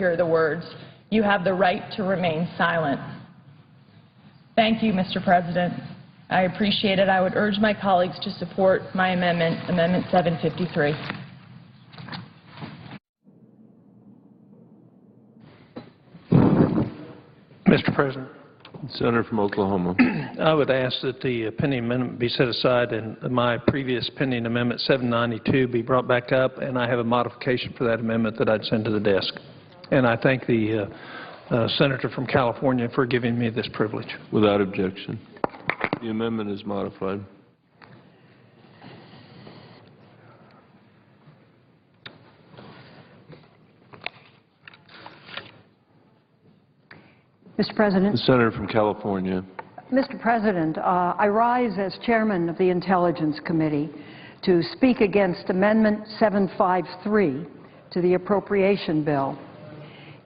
hear the words, "You have the right to remain silent." Thank you, Mr. President. I appreciate it. I would urge my colleagues to support my amendment, Amendment 753. Mr. President. Senator from Oklahoma. I would ask that the pending amendment be set aside and my previous pending amendment 792 be brought back up, and I have a modification for that amendment that I'd send to the desk. And I thank the Senator from California for giving me this privilege. Without objection. The amendment is modified. Mr. President. The Senator from California. Mr. President, I rise as chairman of the Intelligence Committee to speak against Amendment 753 to the appropriation bill.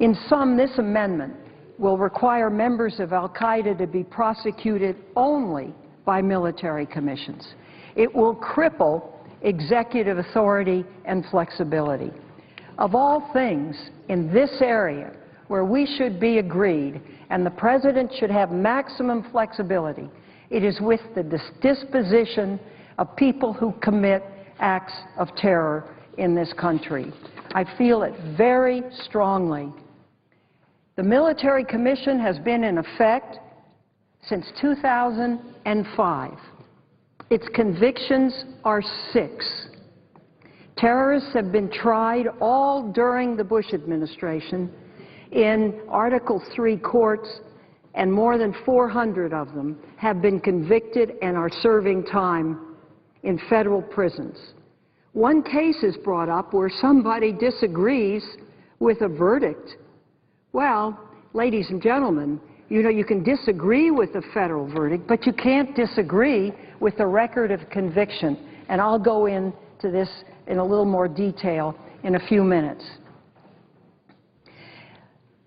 In sum, this amendment will require members of al-Qaeda to be prosecuted only by military commissions. It will cripple executive authority and flexibility. Of all things in this area where we should be agreed and the President should have maximum flexibility, it is with the disposition of people who commit acts of terror in this country. I feel it very strongly. The military commission has been in effect since 2005. Its convictions are 6. Terrorists have been tried all during the Bush administration in Article III courts, and more than 400 of them have been convicted and are serving time in federal prisons. One case is brought up where somebody disagrees with a verdict. Well, ladies and gentlemen, you know, you can disagree with the federal verdict, but you can't disagree with the record of conviction. And I'll go into this in a little more detail in a few minutes.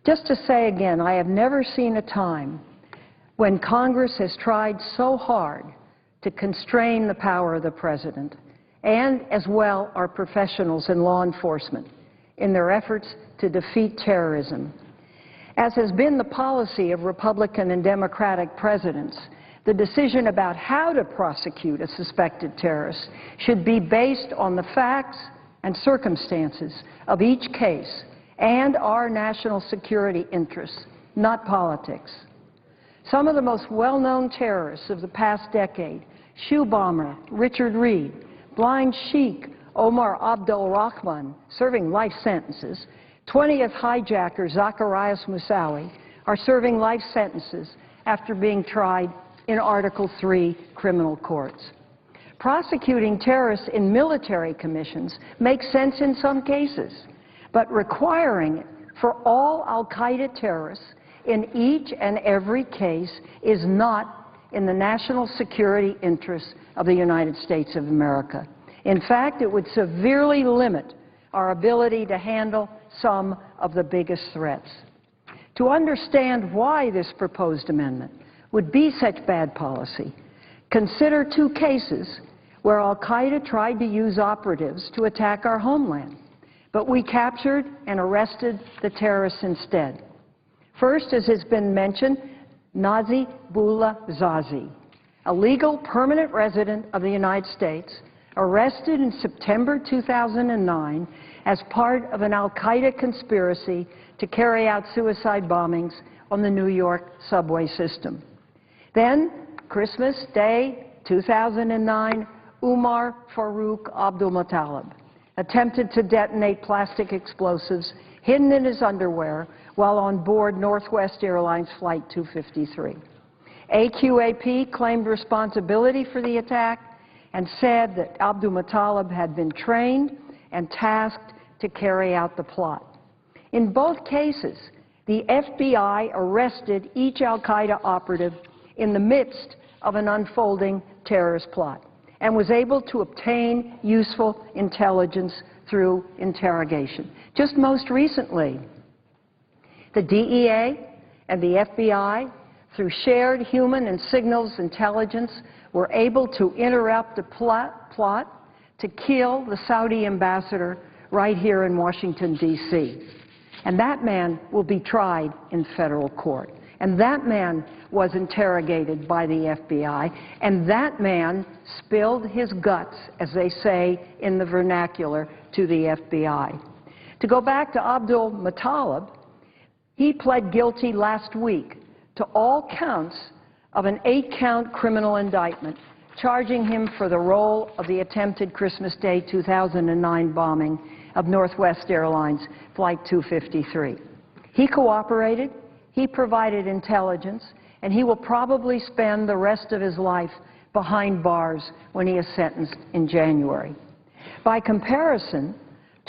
Just to say again, I have never seen a time when Congress has tried so hard to constrain the power of the President, and as well our professionals in law enforcement, in their efforts to defeat terrorism. As has been the policy of Republican and Democratic presidents, the decision about how to prosecute a suspected terrorist should be based on the facts and circumstances of each case and our national security interests, not politics. Some of the most well-known terrorists of the past decade, shoe bomber Richard Reed, blind sheik Omar Abdul Rahman, serving life sentences, 20th hijacker Zacarias Moussaoui, are serving life sentences after being tried in Article III criminal courts. Prosecuting terrorists in military commissions makes sense in some cases, but requiring it for all al-Qaeda terrorists in each and every case is not in the national security interests of the United States of America. In fact, it would severely limit our ability to handle some of the biggest threats. To understand why this proposed amendment would be such bad policy, consider 2 cases where al-Qaeda tried to use operatives to attack our homeland, but we captured and arrested the terrorists instead. First, as has been mentioned, Nazi Bula Zazi, a legal permanent resident of the United States, arrested in September 2009 as part of an al-Qaeda conspiracy to carry out suicide bombings on the New York subway system. Then, Christmas Day 2009, Umar Farouk Abdulmutallab attempted to detonate plastic explosives hidden in his underwear while on board Northwest Airlines Flight 253. AQAP claimed responsibility for the attack and said that Abdulmutallab had been trained and tasked to carry out the plot. In both cases, the FBI arrested each al-Qaeda operative in the midst of an unfolding terrorist plot and was able to obtain useful intelligence through interrogation. Just most recently, the DEA and the FBI, through shared human and signals intelligence, were able to interrupt a plot to kill the Saudi ambassador right here in Washington, D.C. And that man will be tried in federal court. And that man was interrogated by the FBI. And that man spilled his guts, as they say in the vernacular, to the FBI. To go back to Abdul Muttalib, he pled guilty last week to all counts of an 8-count criminal indictment charging him for the role of the attempted Christmas Day 2009 bombing of Northwest Airlines Flight 253. He cooperated, he provided intelligence, and he will probably spend the rest of his life behind bars when he is sentenced in January. By comparison,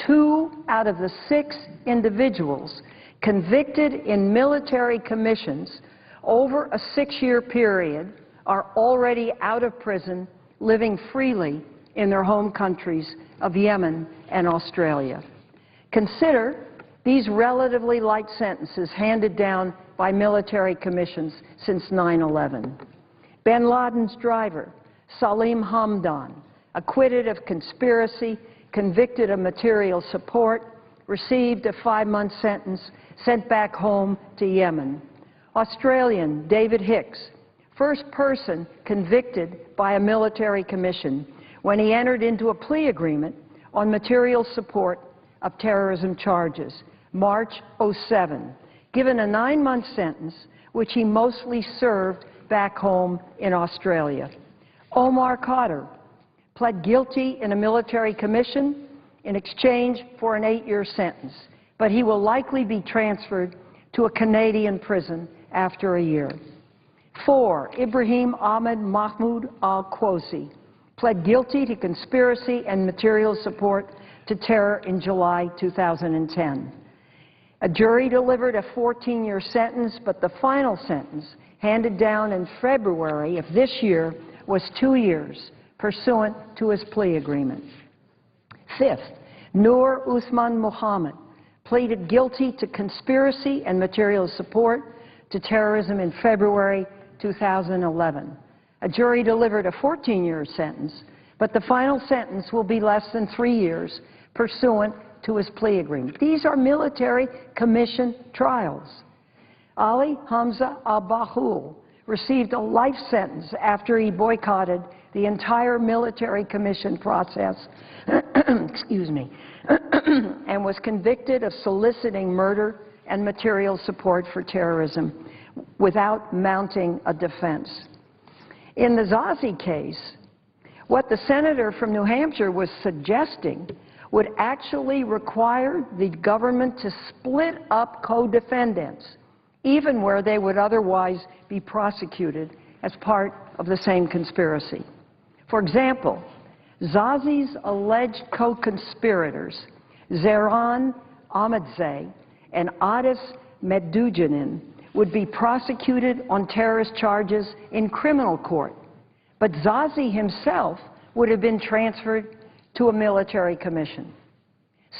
2 out of the 6 individuals convicted in military commissions over a 6-year period are already out of prison, living freely in their home countries of Yemen and Australia. Consider these relatively light sentences handed down by military commissions since 9/11. Bin Laden's driver, Salim Hamdan, acquitted of conspiracy, convicted of material support, received a 5-month sentence, sent back home to Yemen. Australian David Hicks, first person convicted by a military commission when he entered into a plea agreement on material support of terrorism charges, March '07, given a 9-month sentence, which he mostly served back home in Australia. Omar Khadr pled guilty in a military commission in exchange for an 8-year sentence, but he will likely be transferred to a Canadian prison after a year. 4, Ibrahim Ahmed Mahmoud Al-Quosi pled guilty to conspiracy and material support to terror in July 2010. A jury delivered a 14-year sentence, but the final sentence, handed down in February of this year, was 2 years, pursuant to his plea agreement. 5th, Noor Uthman Mohammed pleaded guilty to conspiracy and material support to terrorism in February 2011. A jury delivered a 14-year sentence, but the final sentence will be less than 3 years, pursuant to his plea agreement. These are military commission trials. Ali Hamza al-Bahul received a life sentence after he boycotted the entire military commission process excuse me, and was convicted of soliciting murder and material support for terrorism without mounting a defense. In the Zazi case, what the senator from New Hampshire was suggesting would actually require the government to split up co-defendants, even where they would otherwise be prosecuted as part of the same conspiracy. For example, Zazi's alleged co-conspirators, Zehran Ahmadzai and Adis Meddujanin, would be prosecuted on terrorist charges in criminal court, but Zazi himself would have been transferred to a military commission.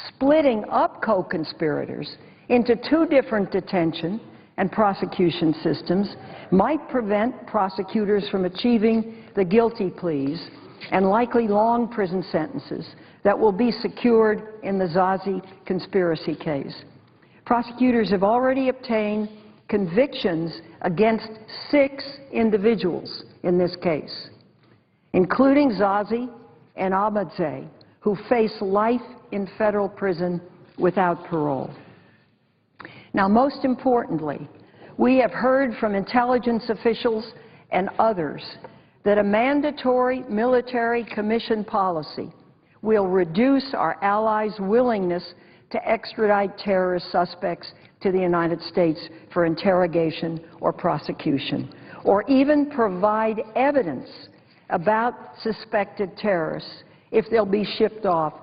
Splitting up co-conspirators into 2 different detention and prosecution systems might prevent prosecutors from achieving the guilty pleas and likely long prison sentences that will be secured in the Zazi conspiracy case. Prosecutors have already obtained convictions against 6 individuals in this case, including Zazi and Ahmadzai, who face life in federal prison without parole. Now, most importantly, we have heard from intelligence officials and others that a mandatory military commission policy will reduce our allies' willingness to extradite terrorist suspects to the United States for interrogation or prosecution, or even provide evidence about suspected terrorists if they'll be shipped off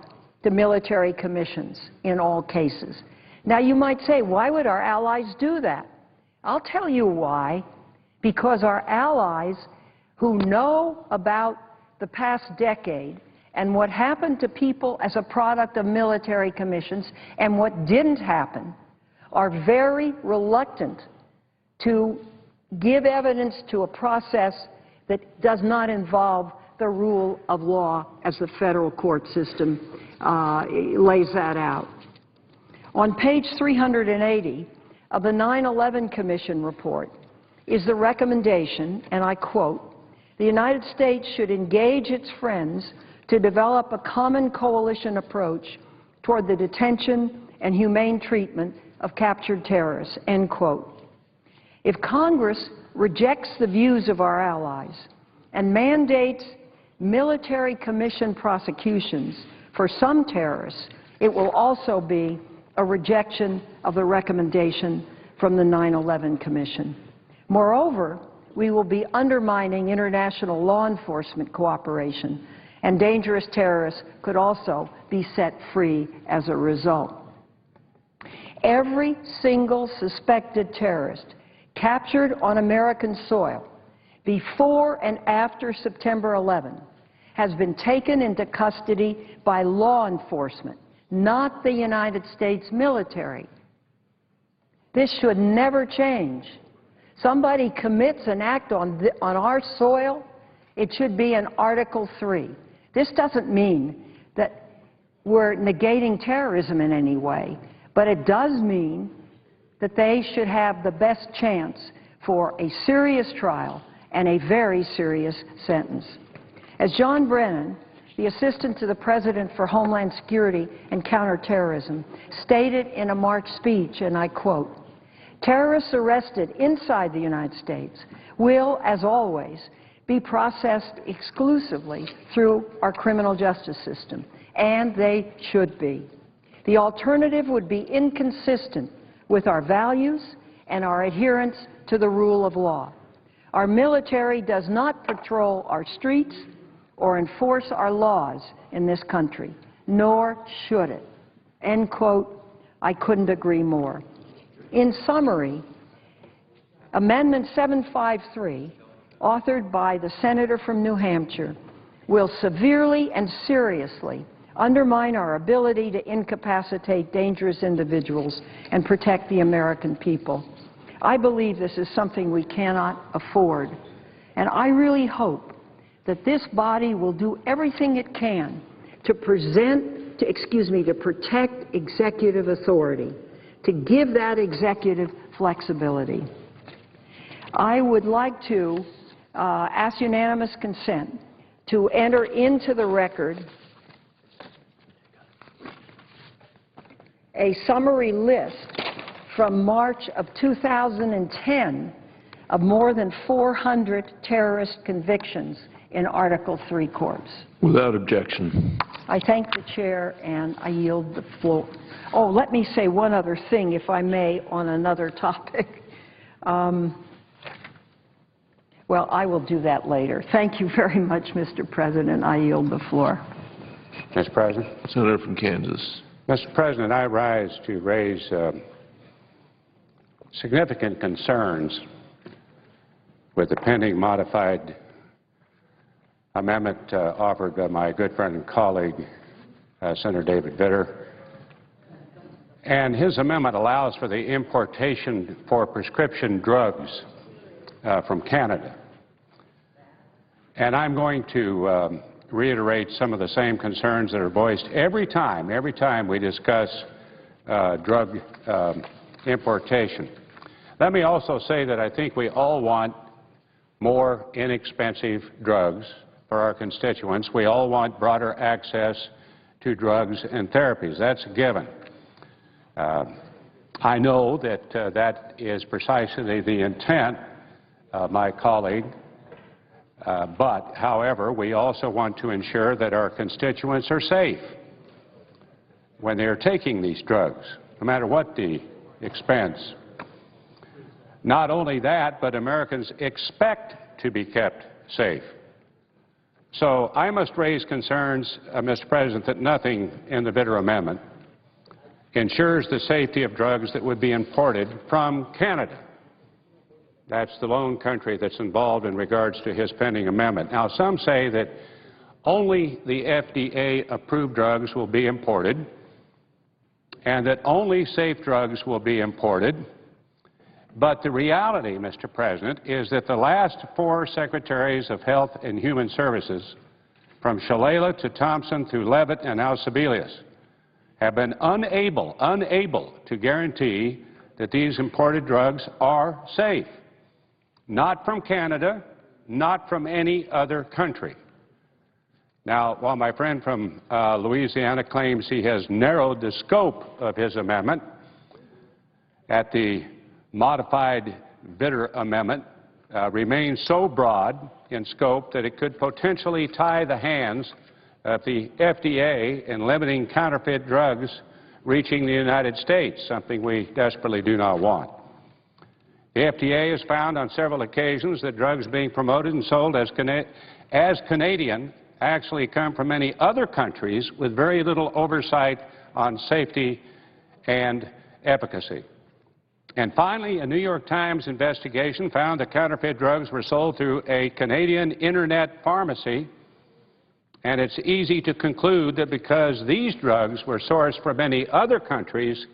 to military commissions in all cases. Now, you might say, why would our allies do that? I'll tell you why. Because our allies who know about the past decade and what happened to people as a product of military commissions and what didn't happen are very reluctant to give evidence to a process that does not involve the rule of law as the federal court system lays that out. On page 380 of the 9/11 Commission report is the recommendation, and I quote, "The United States should engage its friends to develop a common coalition approach toward the detention and humane treatment of captured terrorists," end quote. If Congress rejects the views of our allies and mandates military commission prosecutions for some terrorists, it will also be a rejection of the recommendation from the 9/11 Commission. Moreover, we will be undermining international law enforcement cooperation, and dangerous terrorists could also be set free as a result. Every single suspected terrorist captured on American soil before and after September 11 has been taken into custody by law enforcement, not the United States military. This should never change. Somebody commits an act on our soil, it should be in Article 3. This doesn't mean that we're negating terrorism in any way, but it does mean that they should have the best chance for a serious trial and a very serious sentence. As John Brennan, the Assistant to the President for Homeland Security and Counterterrorism, stated in a March speech, and I quote, "Terrorists arrested inside the United States will, as always, be processed exclusively through our criminal justice system, and they should be. The alternative would be inconsistent with our values and our adherence to the rule of law. Our military does not patrol our streets or enforce our laws in this country, nor should it." End quote. I couldn't agree more. In summary, Amendment 753, authored by the senator from New Hampshire, will severely and seriously undermine our ability to incapacitate dangerous individuals and protect the American people. I believe this is something we cannot afford, and I really hope that this body will do everything it can to protect executive authority, to give that executive flexibility. I would like to ask unanimous consent to enter into the record a summary list from March of 2010 of more than 400 terrorist convictions in Article 3 courts. Without objection. I thank the chair and I yield the floor. Oh, let me say one other thing, if I may, on another topic. Well, I will do that later. Thank you very much, Mr. President. I yield the floor. Mr. President. Senator from Kansas. Mr. President, I rise to raise significant concerns with the pending modified amendment offered by my good friend and colleague, Senator David Vitter. And his amendment allows for the importation for prescription drugs from Canada. And I'm going to reiterate some of the same concerns that are voiced every time we discuss drug importation. Let me also say that I think we all want more inexpensive drugs for our constituents. We all want broader access to drugs and therapies. That's a given. I know that that is precisely the intent of my colleague, but, however, we also want to ensure that our constituents are safe when they're taking these drugs, no matter what the expense. Not only that, but Americans expect to be kept safe. So I must raise concerns, Mr. President, that nothing in the Vitter Amendment ensures the safety of drugs that would be imported from Canada. That's the lone country that's involved in regards to his pending amendment. Now, some say that only the FDA-approved drugs will be imported and that only safe drugs will be imported. But the reality, Mr. President, is that the last 4 secretaries of Health and Human Services, from Shalala to Thompson through Leavitt and now Sebelius, have been unable to guarantee that these imported drugs are safe. Not from Canada, not from any other country. Now, while my friend from Louisiana claims he has narrowed the scope of his amendment, at the modified Vitter amendment remains so broad in scope that it could potentially tie the hands of the FDA in limiting counterfeit drugs reaching the United States, something we desperately do not want. The FDA has found on several occasions that drugs being promoted and sold as Canadian actually come from many other countries with very little oversight on safety and efficacy. And finally, a New York Times investigation found that counterfeit drugs were sold through a Canadian internet pharmacy, and it's easy to conclude that because these drugs were sourced from many other countries,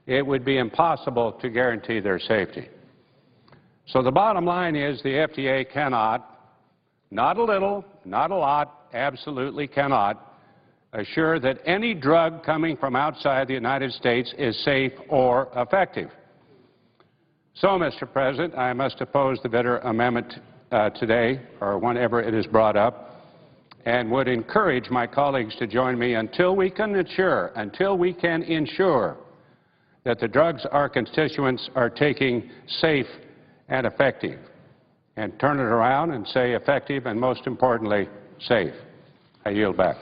it would be impossible to guarantee their safety. So the bottom line is the FDA cannot, not a little, not a lot, absolutely cannot, assure that any drug coming from outside the United States is safe or effective. So, Mr. President, I must oppose the Vitter amendment today, or whenever it is brought up, and would encourage my colleagues to join me until we can ensure that the drugs our constituents are taking safe and effective, and turn it around and say effective and, most importantly, safe. I yield back.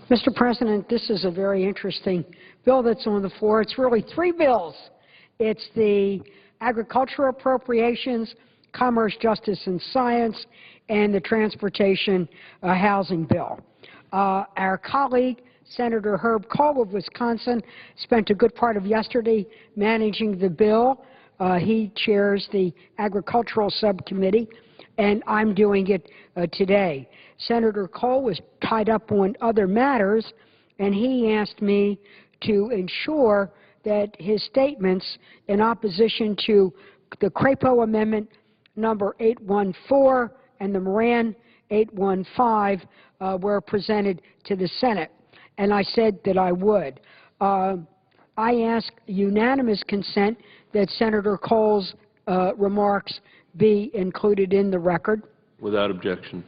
Mr. President, this is a very interesting bill that's on the floor. It's really three bills. It's the agricultural appropriations, commerce, justice, and science, and the transportation housing bill. Our colleague, Senator Herb Kohl of Wisconsin, spent a good part of yesterday managing the bill. He chairs the Agricultural Subcommittee, and I'm doing it today. Senator Kohl was tied up on other matters, and he asked me to ensure that his statements in opposition to the Crapo Amendment number 814 and the Moran 815 were presented to the Senate, and I said that I would. I ask unanimous consent that Senator Kohl's remarks be included in the record. Without objection.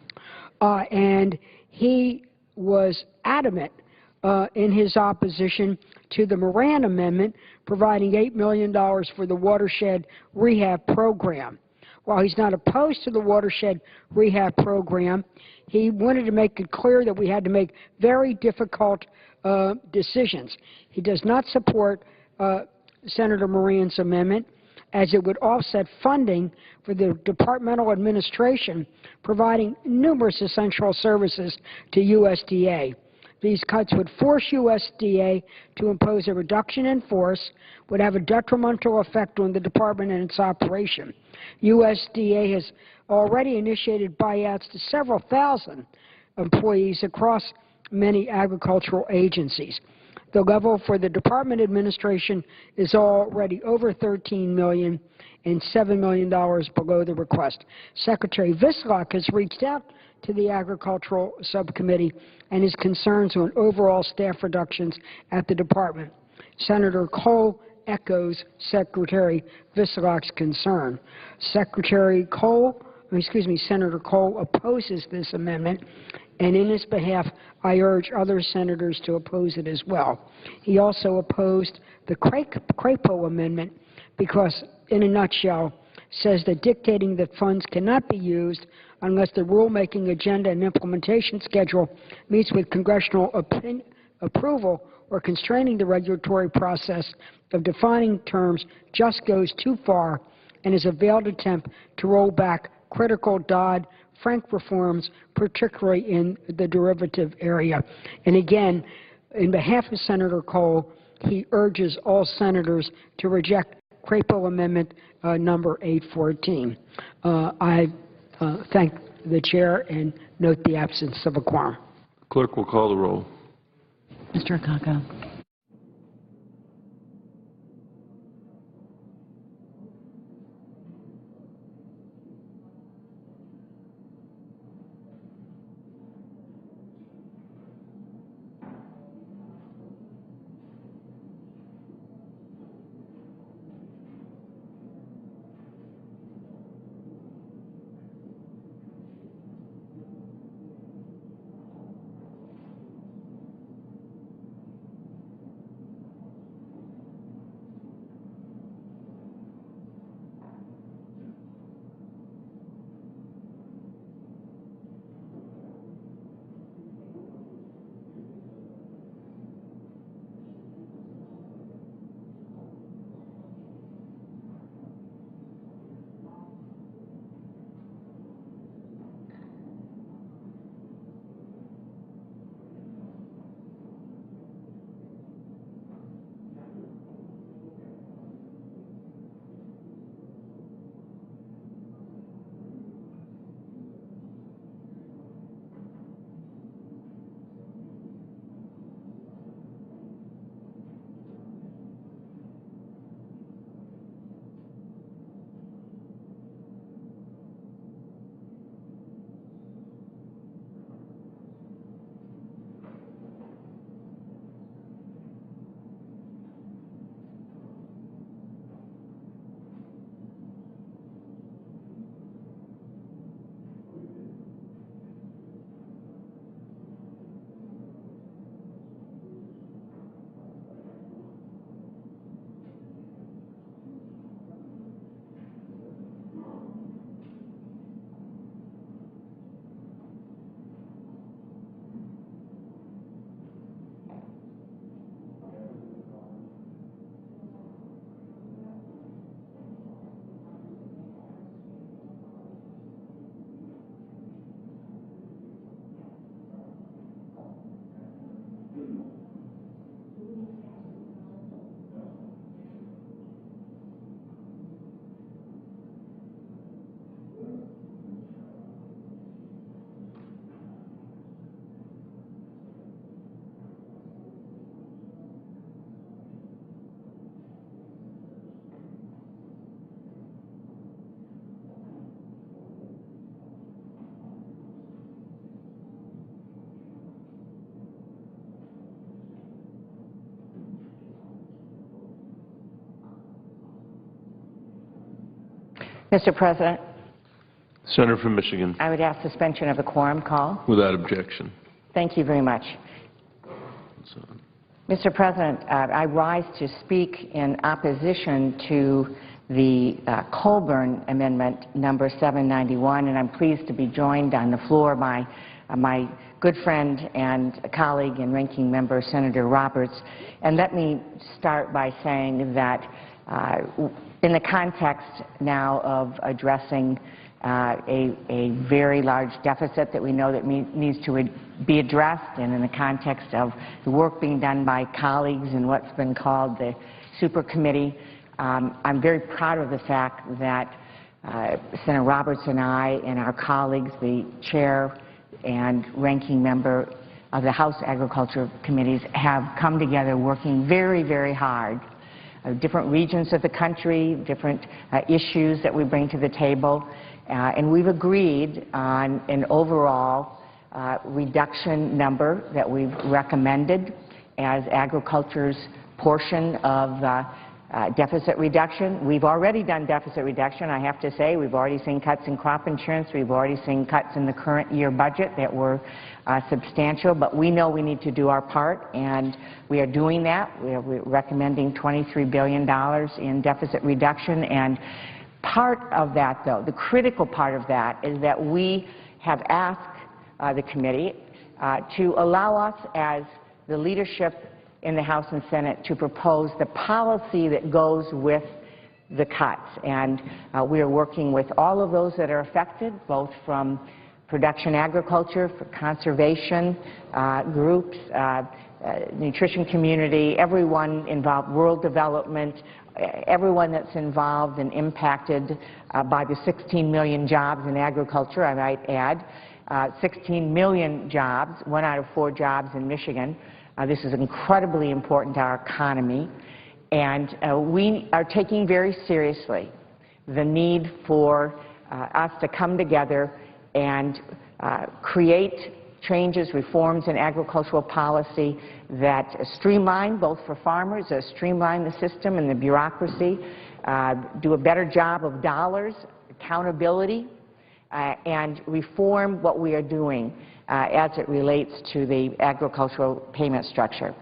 And he was adamant in his opposition to the Moran Amendment, providing $8 million for the watershed rehab program. While he's not opposed to the watershed rehab program, he wanted to make it clear that we had to make very difficult decisions. He does not support Senator Moran's amendment, as it would offset funding for the departmental administration providing numerous essential services to USDA. These cuts would force USDA to impose a reduction in force, would have a detrimental effect on the department and its operation. USDA has already initiated buyouts to several thousand employees across many agricultural agencies. The level for the department administration is already over $13 million and $7 million below the request. Secretary Vislock has reached out to the Agricultural Subcommittee and his concerns on overall staff reductions at the department. Senator Kohl echoes Secretary Vislock's concern. Senator Kohl opposes this amendment, and in his behalf, I urge other senators to oppose it as well. He also opposed the Crapo Amendment because, in a nutshell, says that dictating that funds cannot be used unless the rulemaking agenda and implementation schedule meets with congressional approval, or constraining the regulatory process of defining terms just goes too far and is a veiled attempt to roll back critical Dodd-Frank reforms, particularly in the derivative area. And again, in behalf of Senator Kohl, he urges all senators to reject Crapo Amendment number 814. I thank the chair and note the absence of a quorum. Clerk will call the roll. Mr. Akaka. Mr. President, Senator from Michigan, I would ask suspension of the quorum call. without objection. Thank you very much. Mr. President, I rise to speak in opposition to the Colburn Amendment number 791, and I'm pleased to be joined on the floor by my good friend and colleague and ranking member, Senator Roberts. And let me start by saying that in the context now of addressing a very large deficit that we know that needs to be addressed, and in the context of the work being done by colleagues in what's been called the super committee, I'm very proud of the fact that Senator Roberts and I and our colleagues, the chair and ranking member of the House Agriculture Committees, have come together working very, very hard. Different regions of the country, different issues that we bring to the table, and we've agreed on an overall reduction number that we've recommended as agriculture's portion of deficit reduction. We've already done deficit reduction, I have to say. We've already seen cuts in crop insurance. We've already seen cuts in the current year budget that were substantial, but we know we need to do our part, and we are doing that. We're recommending $23 billion in deficit reduction, and part of that, though, the critical part of that, is that we have asked the committee to allow us as the leadership in the House and Senate to propose the policy that goes with the cuts. And we are working with all of those that are affected, both from production agriculture, for conservation groups, nutrition community, everyone involved, rural development, everyone that's involved and impacted by the 16 million jobs in agriculture, I might add. 16 million jobs, 1 out of 4 jobs in Michigan. This is incredibly important to our economy, and we are taking very seriously the need for us to come together and create changes, reforms in agricultural policy that streamline both for farmers, streamline the system and the bureaucracy, do a better job of dollars, accountability, and reform what we are doing as it relates to the agricultural payment structure.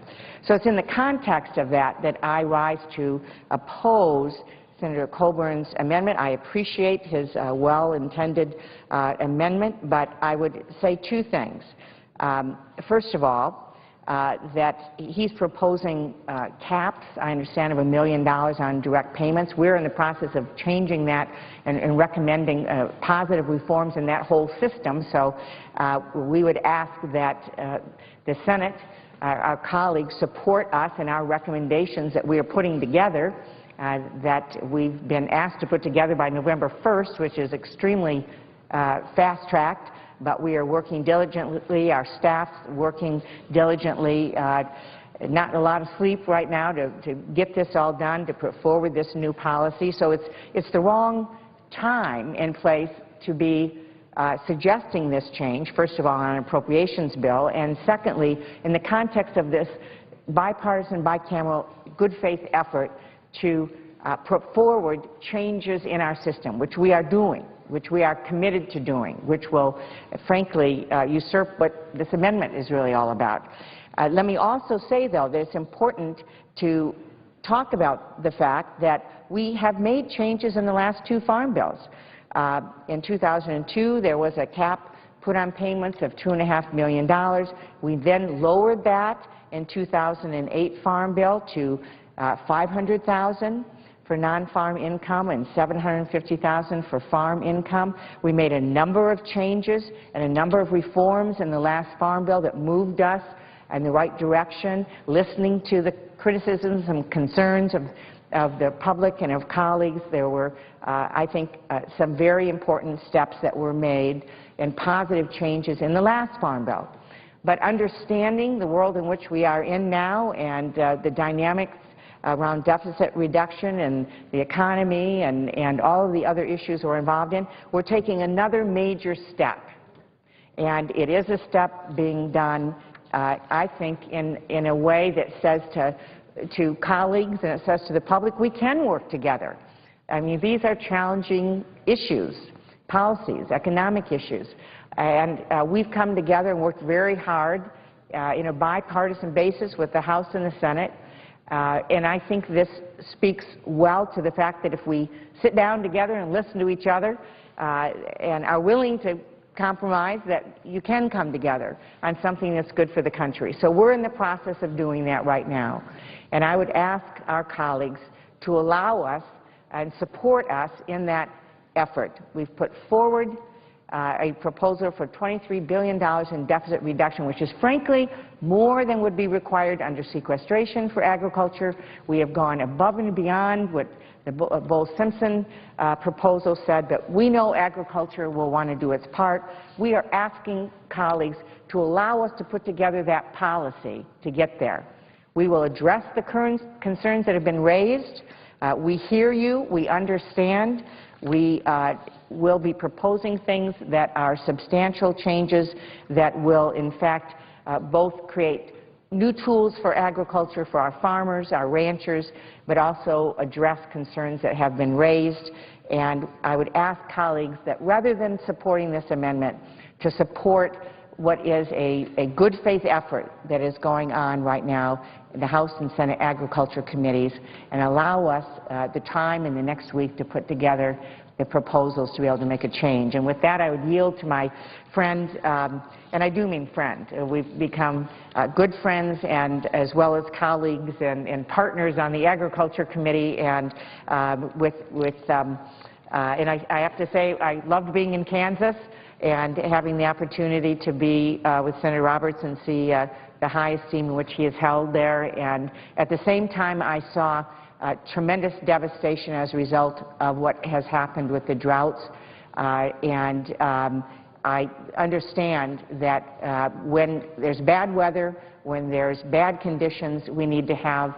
So it's in the context of that that I rise to oppose Senator Colburn's amendment. I appreciate his well-intended amendment, but I would say 2 things. First of all, that he's proposing caps, I understand, of $1 million on direct payments. We're in the process of changing that and recommending positive reforms in that whole system. So we would ask that the Senate, our colleagues, support us in our recommendations that we are putting together, that we've been asked to put together by November 1st, which is extremely fast-tracked. But we are working diligently, our staff's working diligently, not a lot of sleep right now to get this all done, to put forward this new policy. So it's the wrong time and place to be suggesting this change, first of all, on an appropriations bill, and secondly, in the context of this bipartisan, bicameral, good faith effort to put forward changes in our system, which we are doing, which we are committed to doing, which will, frankly, usurp what this amendment is really all about. Let me also say, though, that it's important to talk about the fact that we have made changes in the last 2 farm bills. In 2002, there was a cap put on payments of $2.5 million. We then lowered that in 2008 farm bill to $500,000 for non-farm income and $750,000 for farm income. We made a number of changes and a number of reforms in the last farm bill that moved us in the right direction, listening to the criticisms and concerns of the public and of colleagues. There were, I think, some very important steps that were made and positive changes in the last farm bill. But understanding the world in which we are in now and the dynamics around deficit reduction and the economy and all of the other issues we're involved in, we're taking another major step. And it is a step being done, I think, in a way that says to colleagues and it says to the public, we can work together I mean, these are challenging issues, policies, economic issues. And we've come together and worked very hard in a bipartisan basis with the House and the Senate. And I think this speaks well to the fact that if we sit down together and listen to each other and are willing to compromise, that you can come together on something that's good for the country. So we're in the process of doing that right now. And I would ask our colleagues to allow us and support us in that effort. We've put forward a proposal for $23 billion in deficit reduction, which is frankly more than would be required under sequestration for agriculture. We have gone above and beyond what the Bowles-Simpson proposal said, but we know agriculture will want to do its part. We are asking colleagues to allow us to put together that policy to get there. We will address the current concerns that have been raised. We hear you. We understand. We will be proposing things that are substantial changes that will, in fact, both create new tools for agriculture for our farmers, our ranchers, but also address concerns that have been raised. And I would ask colleagues that rather than supporting this amendment, to support what is a good faith effort that is going on right now in the House and Senate Agriculture Committees, and allow us the time in the next week to put together the proposals to be able to make a change. And with that, I would yield to my friend, and I do mean friend. We've become good friends and as well as colleagues and partners on the Agriculture Committee. And and I have to say, I loved being in Kansas and having the opportunity to be with Senator Roberts and see the high esteem in which he is held there. And at the same time, I saw tremendous devastation as a result of what has happened with the droughts. I understand that when there's bad weather, when there's bad conditions, we need to have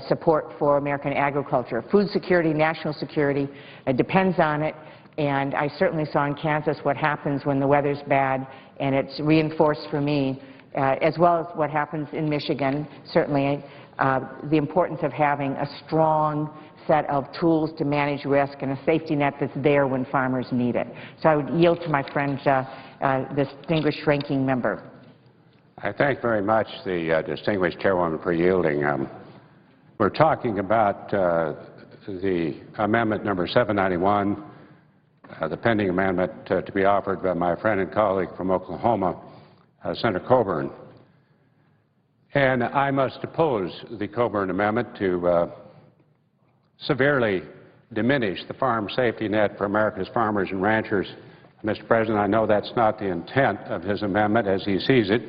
support for American agriculture. Food security, national security depends on it. And I certainly saw in Kansas what happens when the weather's bad, and it's reinforced for me, as well as what happens in Michigan, certainly the importance of having a strong set of tools to manage risk and a safety net that's there when farmers need it. So I would yield to my friend, distinguished ranking member. I thank very much the distinguished chairwoman for yielding. We're talking about the amendment number 791, the pending amendment to be offered by my friend and colleague from Oklahoma, Senator Coburn. And I must oppose the Coburn amendment to severely diminish the farm safety net for America's farmers and ranchers. Mr. President, I know that's not the intent of his amendment as he sees it,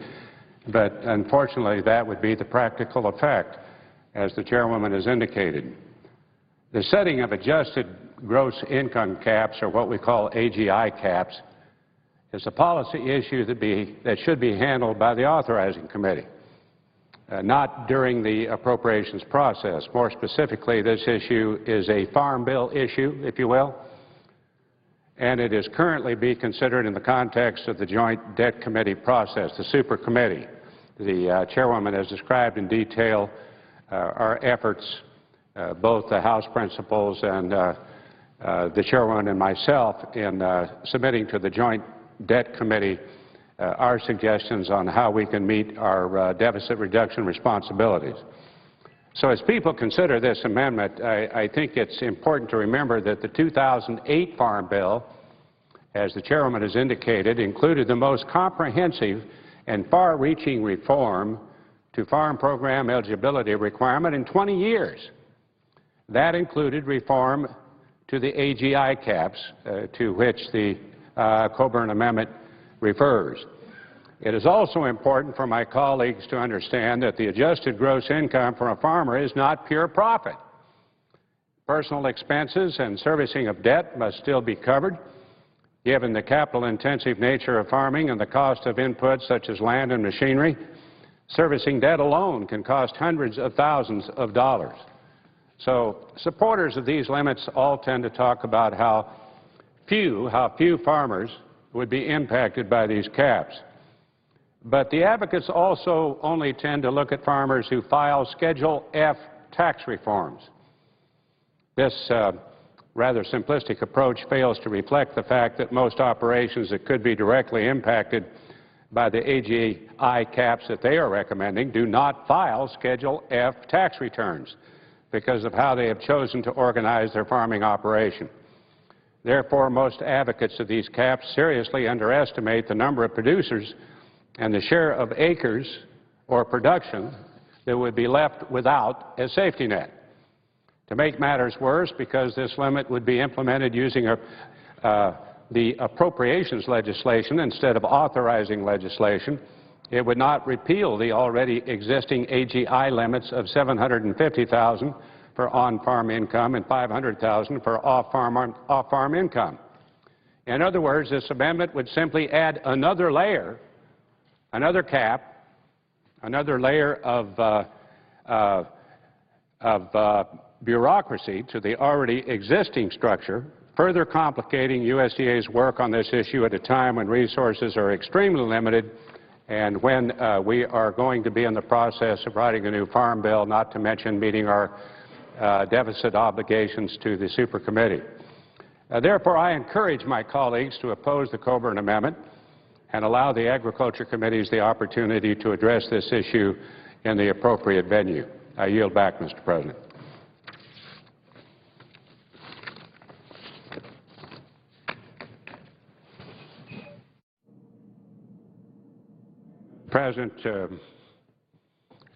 but unfortunately that would be the practical effect, as the chairwoman has indicated. The setting of adjusted gross income caps, or what we call AGI caps, is a policy issue that should be handled by the authorizing committee, not during the appropriations process. More specifically, this issue is a farm bill issue, if you will, and it is currently being considered in the context of the Joint Debt Committee process, the super committee. The chairwoman has described in detail our efforts, both the House principals and the chairwoman and myself, in submitting to the Joint Debt Committee our suggestions on how we can meet our deficit reduction responsibilities. So as people consider this amendment, I think it's important to remember that the 2008 Farm Bill, as the chairwoman has indicated, included the most comprehensive and far-reaching reform to farm program eligibility requirement in 20 years. That included reform to the AGI caps, to which the Coburn Amendment refers. It is also important for my colleagues to understand that the adjusted gross income for a farmer is not pure profit. Personal expenses and servicing of debt must still be covered, given the capital-intensive nature of farming and the cost of inputs such as land and machinery. Servicing debt alone can cost hundreds of thousands of dollars. So supporters of these limits all tend to talk about how few farmers would be impacted by these caps. But the advocates also only tend to look at farmers who file Schedule F tax reforms. This rather simplistic approach fails to reflect the fact that most operations that could be directly impacted by the AGI caps that they are recommending do not file Schedule F tax returns because of how they have chosen to organize their farming operation. Therefore, most advocates of these caps seriously underestimate the number of producers and the share of acres or production that would be left without a safety net. To make matters worse, because this limit would be implemented using the appropriations legislation instead of authorizing legislation, it would not repeal the already existing AGI limits of $750,000 for on-farm income and $500,000 for off-farm income. In other words, this amendment would simply add another layer, another cap, another layer of bureaucracy to the already existing structure, further complicating USDA's work on this issue at a time when resources are extremely limited and when we are going to be in the process of writing a new farm bill, not to mention meeting our deficit obligations to the Super Committee. Therefore, I encourage my colleagues to oppose the Coburn Amendment and allow the Agriculture Committees the opportunity to address this issue in the appropriate venue. I yield back, Mr. President. President,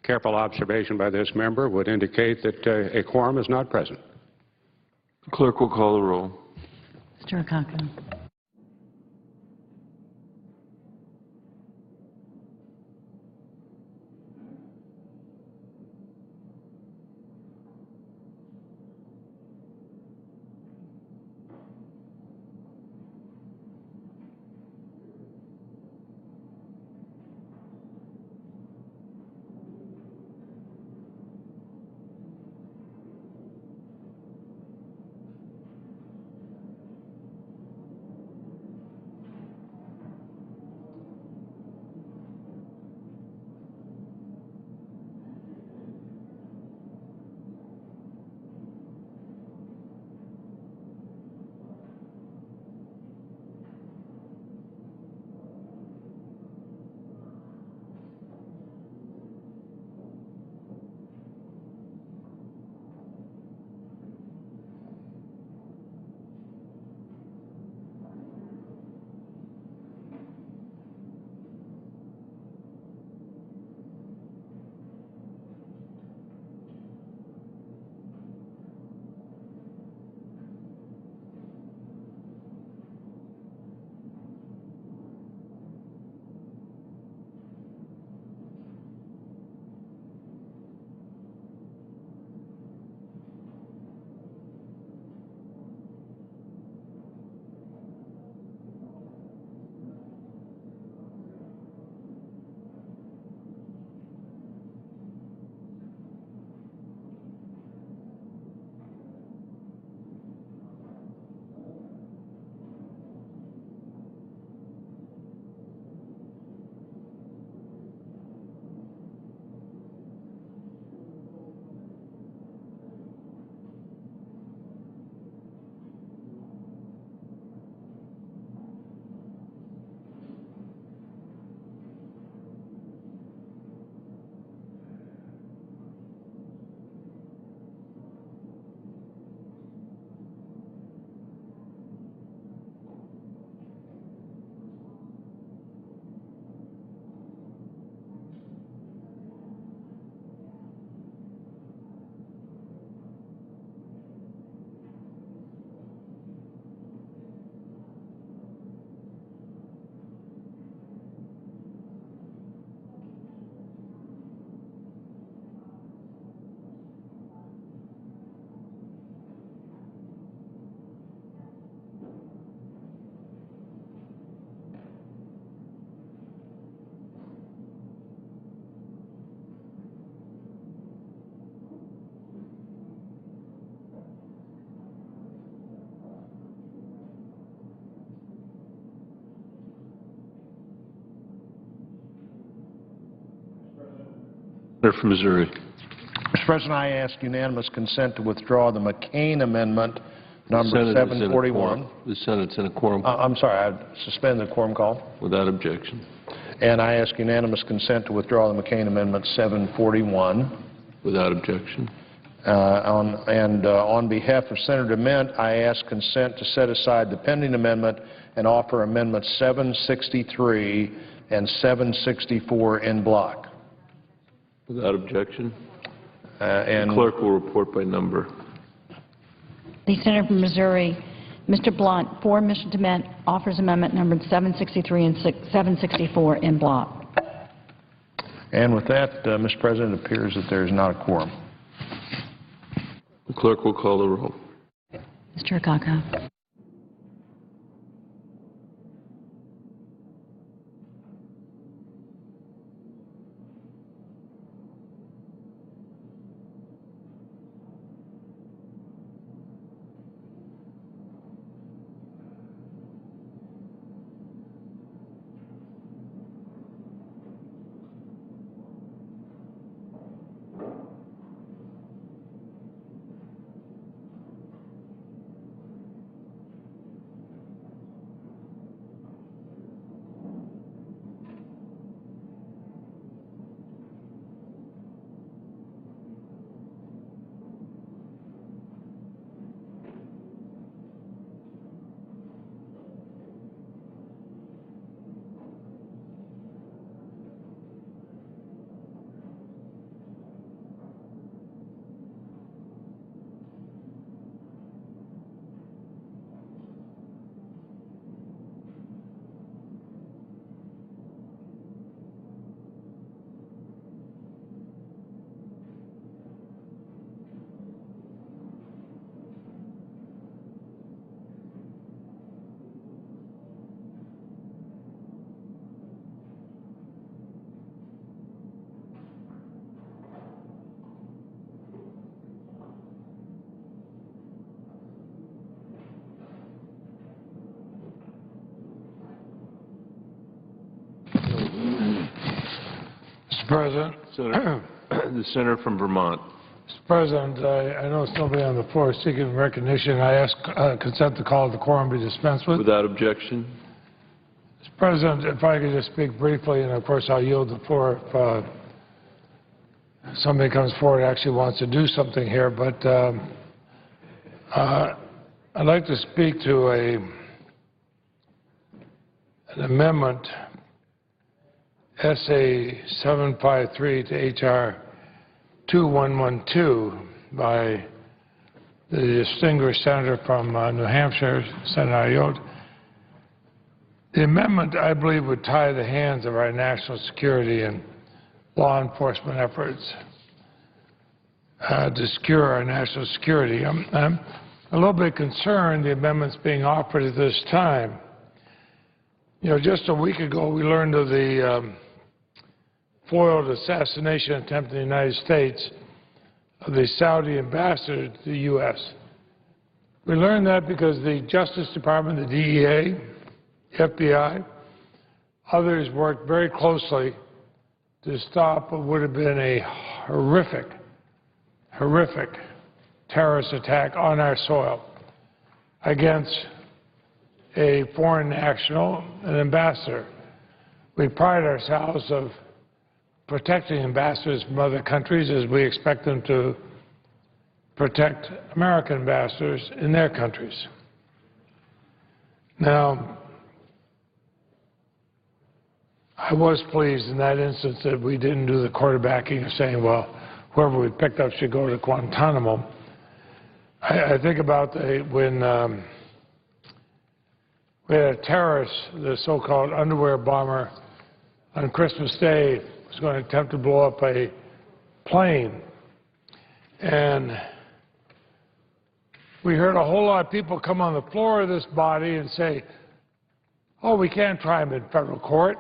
careful observation by this member would indicate that a quorum is not present. Clerk will call the roll. Mr. Akaka. Senator from Missouri. Mr. President, I ask unanimous consent to withdraw the McCain Amendment number 741. The Senate's in a quorum I'm sorry, I suspend the quorum call. without objection. And I ask unanimous consent to withdraw the McCain Amendment 741. Without objection. On behalf of Senator Dement, I ask consent to set aside the pending amendment and offer Amendments 763 and 764 in block. Without objection. And The clerk will report by number. The Senator from Missouri, Mr. Blunt, for Mr. Dement, offers amendment numbered 763 and 764 in block. And with that, Mr. President, it appears that there is not a quorum. The clerk will call the roll. Mr. Akaka. Mr. President. The Senator from Vermont. Mr. President, I know it's nobody on the floor seeking recognition. I ask consent to call the quorum be dispensed with. Without objection. Mr. President, if I could just speak briefly, and of course I'll yield the floor if somebody comes forward and actually wants to do something here, but I'd like to speak to an amendment, SA 753 to H.R. 2112 by the distinguished senator from New Hampshire, Senator Ayotte. The amendment, I believe, would tie the hands of our national security and law enforcement efforts to secure our national security. I'm a little bit concerned the amendment's being offered at this time. You know, just a week ago we learned of the foiled assassination attempt in the United States of the Saudi ambassador to the U.S. We learned that because the Justice Department, the DEA, FBI, others worked very closely to stop what would have been a horrific terrorist attack on our soil against a foreign national, an ambassador. We pride ourselves of protecting ambassadors from other countries as we expect them to protect American ambassadors in their countries. Now, I was pleased in that instance that we didn't do the quarterbacking of saying, well, whoever we picked up should go to Guantanamo. I think about when we had a terrorist, the so-called underwear bomber, on Christmas Day was going to attempt to blow up a plane. And we heard a whole lot of people come on the floor of this body and say, oh, we can't try him in federal court.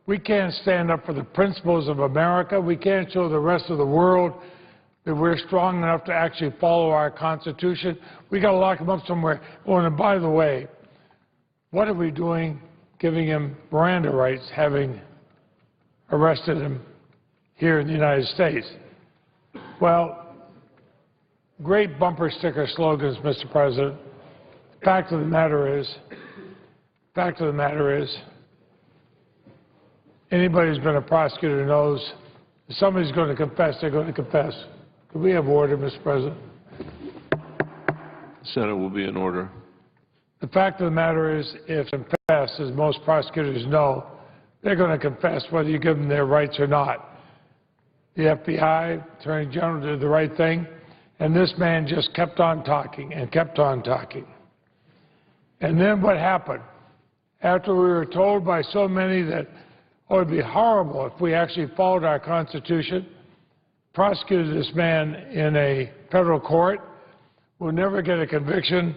We can't stand up for the principles of America. We can't show the rest of the world that we're strong enough to actually follow our Constitution. We got to lock him up somewhere. Oh, and by the way, what are we doing giving him Miranda rights, having arrested him here in the United States? Well, great bumper sticker slogans, Mr. President, fact of the matter is, anybody who's been a prosecutor knows if somebody's going to confess, they're going to confess. Could we have order, Mr. President? The Senate will be in order. The fact of the matter is, if confess, as most prosecutors know, they're going to confess whether you give them their rights or not. The FBI, Attorney General did the right thing, and this man just kept on talking and kept on talking. And then what happened? After we were told by so many that, oh, it would be horrible if we actually followed our Constitution, prosecuted this man in a federal court, will never get a conviction.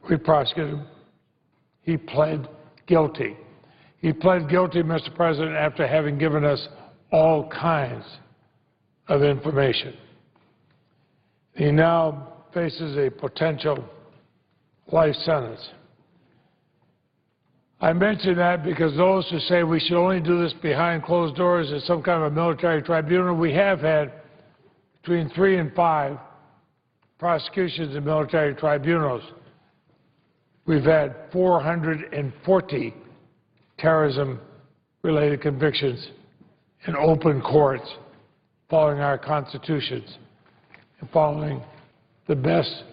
We prosecuted him. He pled guilty. He pled guilty, Mr. President, after having given us all kinds of information. He now faces a potential life sentence. I mention that because those who say we should only do this behind closed doors at some kind of a military tribunal, we have had between 3 and 5 prosecutions in military tribunals. We've had 440 terrorism-related convictions in open courts following our constitutions and following the best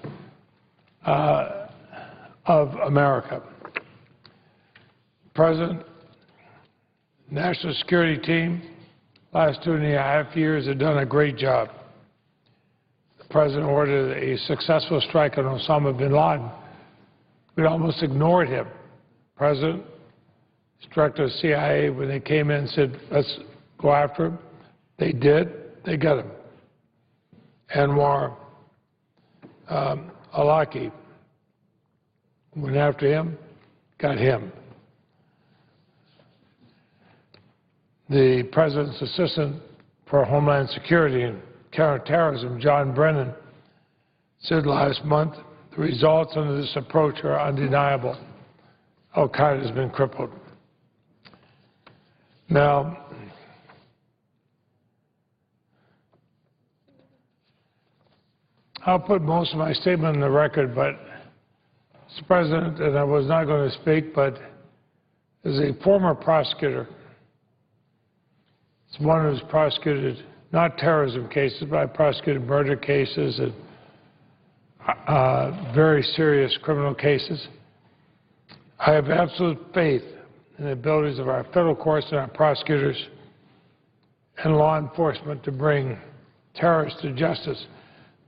of America. President, national security team, last 2.5 years have done a great job. The President ordered a successful strike on Osama bin Laden. We almost ignored him. President, director of the CIA, when they came in and said, let's go after him, they did. They got him. Anwar Awlaki went after him, got him. The President's Assistant for Homeland Security and Counterterrorism, John Brennan, said last month, the results under this approach are undeniable. Al-Qaeda has been crippled. Now, I'll put most of my statement on the record, but, Mr. President, and I was not going to speak, but as a former prosecutor, it's one who's prosecuted not terrorism cases, but I prosecuted murder cases and very serious criminal cases. I have absolute faith in the abilities of our federal courts and our prosecutors and law enforcement to bring terrorists to justice.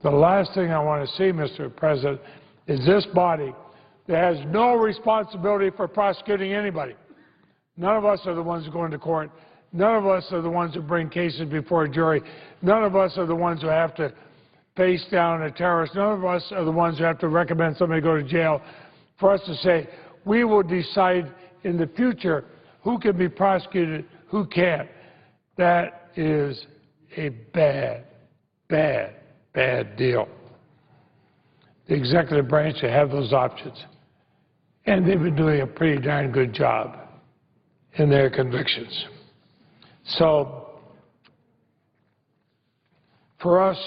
The last thing I want to see, Mr. President, is this body that has no responsibility for prosecuting anybody. None of us are the ones who go into court. None of us are the ones who bring cases before a jury. None of us are the ones who have to face down a terrorist. None of us are the ones who have to recommend somebody go to jail. For us to say, we will decide in the future who can be prosecuted, who can't. That is a bad, bad, bad deal. The executive branch should have those options. And they've been doing a pretty darn good job in their convictions. So, for us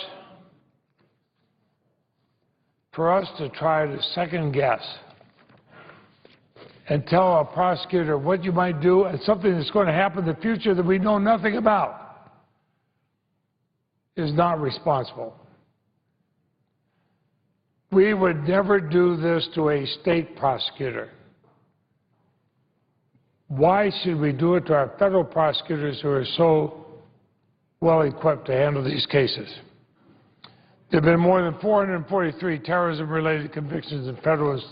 to try to second guess and tell a prosecutor what you might do and something that's going to happen in the future that we know nothing about is not responsible. We would never do this to a state prosecutor. Why should we do it to our federal prosecutors who are so well equipped to handle these cases? There have been more than 443 terrorism-related convictions in federal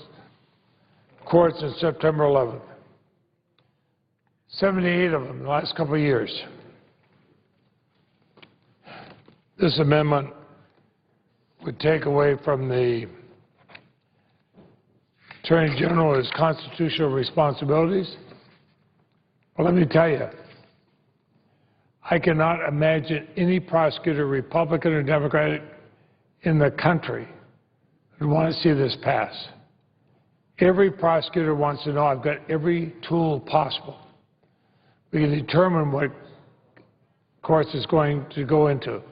courts since September 11th. 78 of them in the last couple of years. This amendment would take away from the Attorney General his constitutional responsibilities. Well, let me tell you, I cannot imagine any prosecutor, Republican or Democratic, in the country who would want to see this pass. Every prosecutor wants to know I've got every tool possible. We can determine what courts is going to go into.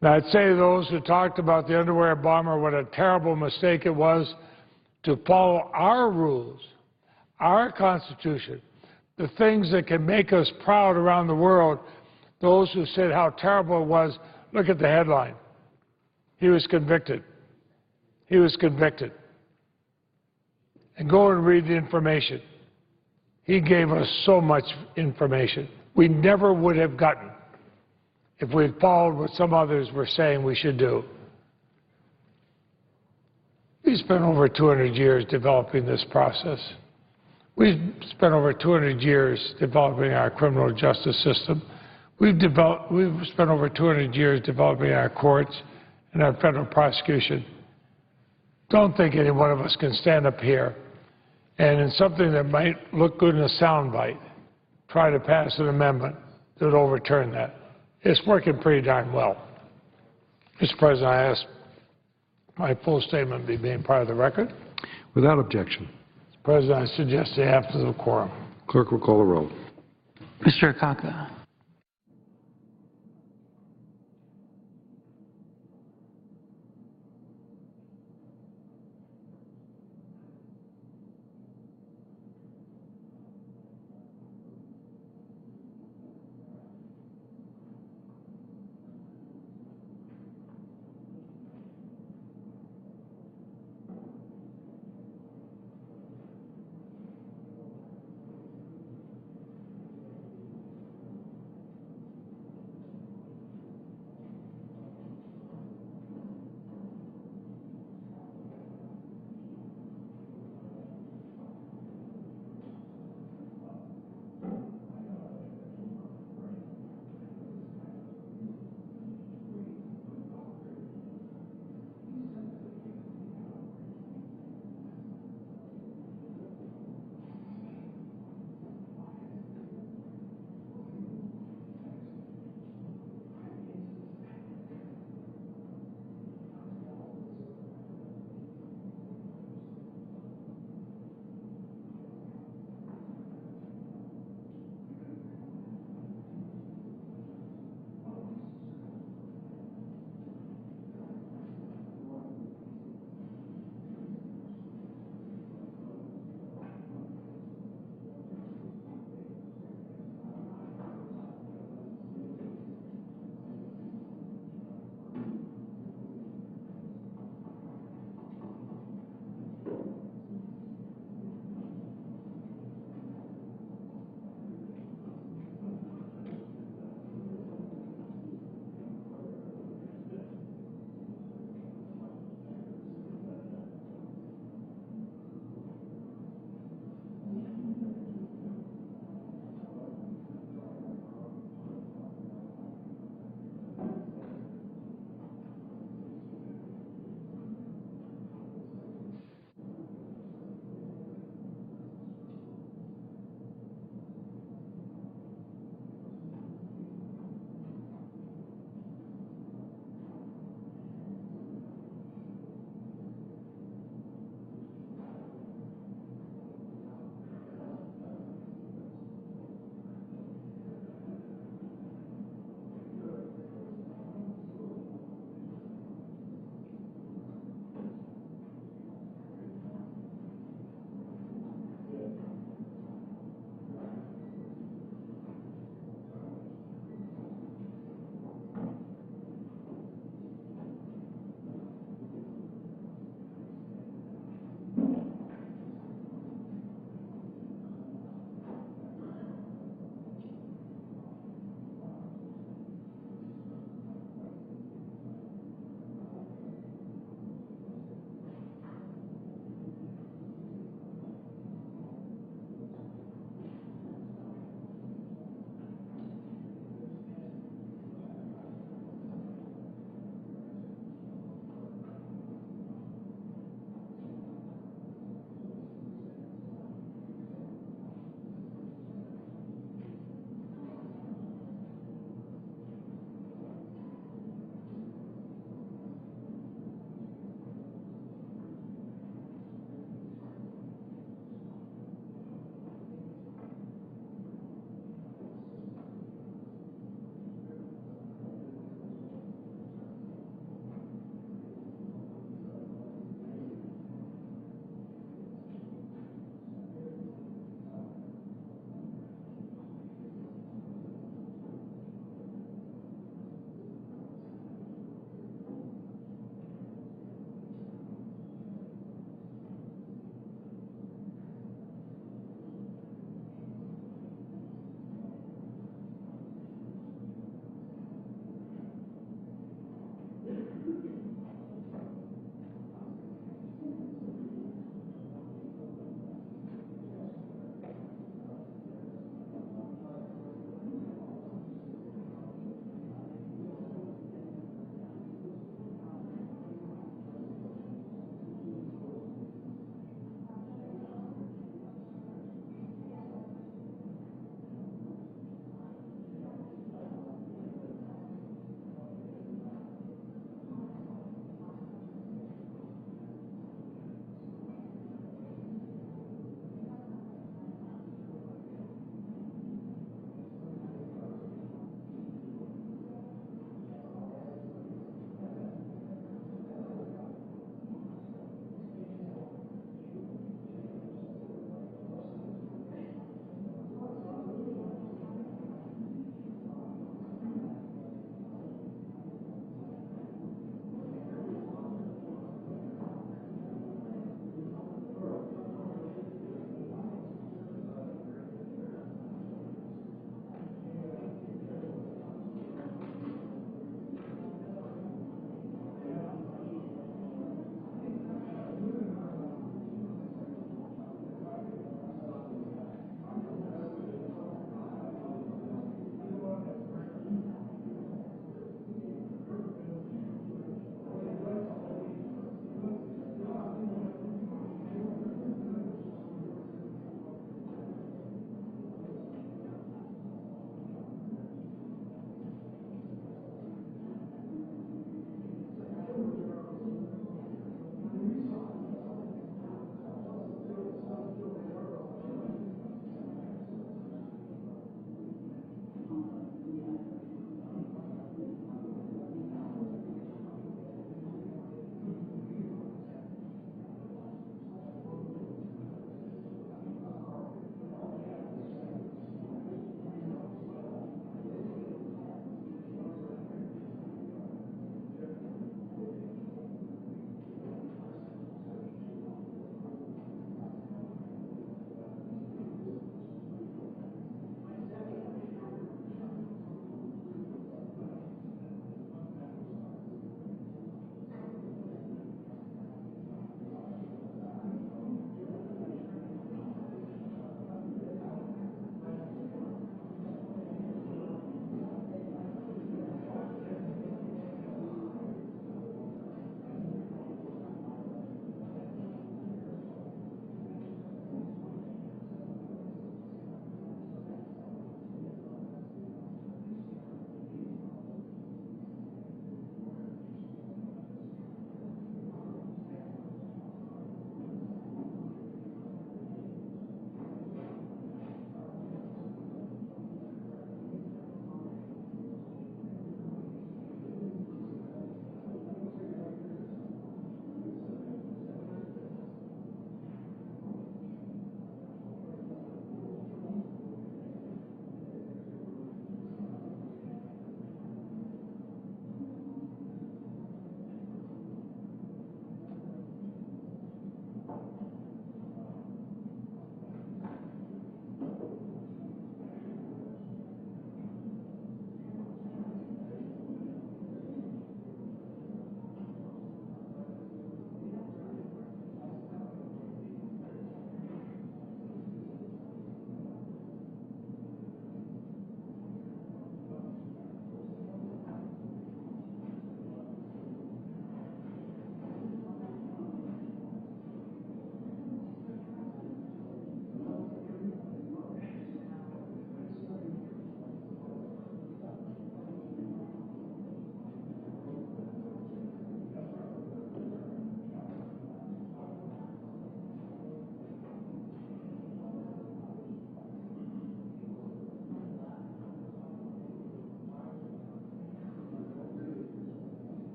And I'd say to those who talked about the underwear bomber, what a terrible mistake it was to follow our rules, our Constitution, the things that can make us proud around the world. Those who said how terrible it was, look at the headline. He was convicted. He was convicted. And go and read the information. He gave us so much information we never would have gotten if we had followed what some others were saying we should do. We spent over 200 years developing this process. We've spent over 200 years developing our criminal justice system. We've spent over 200 years developing our courts and our federal prosecution. Don't think any one of us can stand up here and in something that might look good in a soundbite, try to pass an amendment that would overturn that. It's working pretty darn well. Mr. President, I ask my full statement be made part of the record. Without objection. Mr. President, I suggest the absence of quorum. Clerk will call the roll. Mr. Akaka.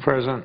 President.